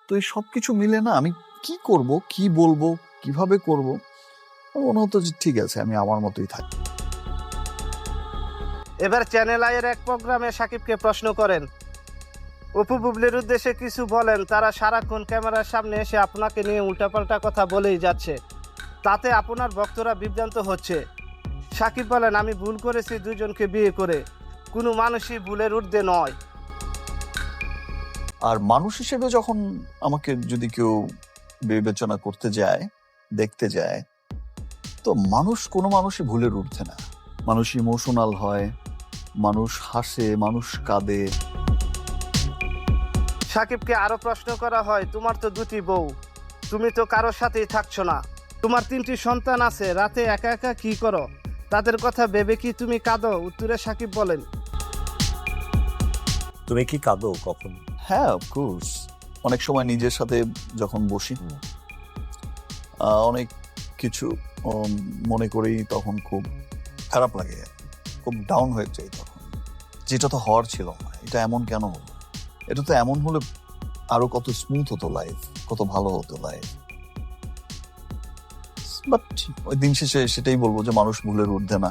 তো এই সবকিছু মিলে না আমি কি করব, কি বলবো, কিভাবে করব, মনে হতো যে ঠিক আছে আমি আমার মতোই থাকি। এবার চ্যানেল আইয়ের এক প্রোগ্রামে সাকিবকে প্রশ্ন করেন, অপু বুবলির উদ্দেশ্যে কিছু বলেন। তারা সারাক্ষণ ক্যামেরার সামনে এসে আপনাকে নিয়ে উল্টাপাল্টা কথা বলেই যাচ্ছে, তাতে আপনার ভক্তরা বিভ্রান্ত হচ্ছে। সাকিব বলেন, আমি ভুল করেছি দুজনকে বিয়ে করে, কোনো মানুষই ভুলের ঊর্ধ্বে নয়। আর মানুষ হিসেবে যখন আমাকে যদি কেউ বিবেচনা করতে যায়, দেখতে যায়, তো কোনো মানুষই ভুলের ঊর্ধ্বে না। মানুষ ইমোশনাল হয়, মানুষ হাসে, মানুষ কাঁদে। সাকিবকে আরো প্রশ্ন করা হয়, তোমার তো দুটি বউ, তুমি তো কারোর সাথেই থাকছো না, তোমার 3টি সন্তান আছে, রাতে একা একা কি করো, তাদের কথা ভেবে কি তুমি কাঁদো? উত্তরে সাকিব বলেন, তুমি কি কাঁদো কখন? হ্যাঁ, অফকোর্স। অনেক সময় নিজের সাথে যখন বসি, অনেক কিছু মনে করি, তখন খুব খারাপ লাগে, খুব ডাউন হয়ে যায় তখন। যেটা তো হওয়ার ছিল না, এটা এমন কেন হলো, এটা তো এমন হলে আরো কত স্মুথ হতো লাইফ, কত ভালো হতো লাইফ। বাট ওই দিন শেষে সেটাই বলবো যে মানুষ ভুলের ঊর্ধ্বে না।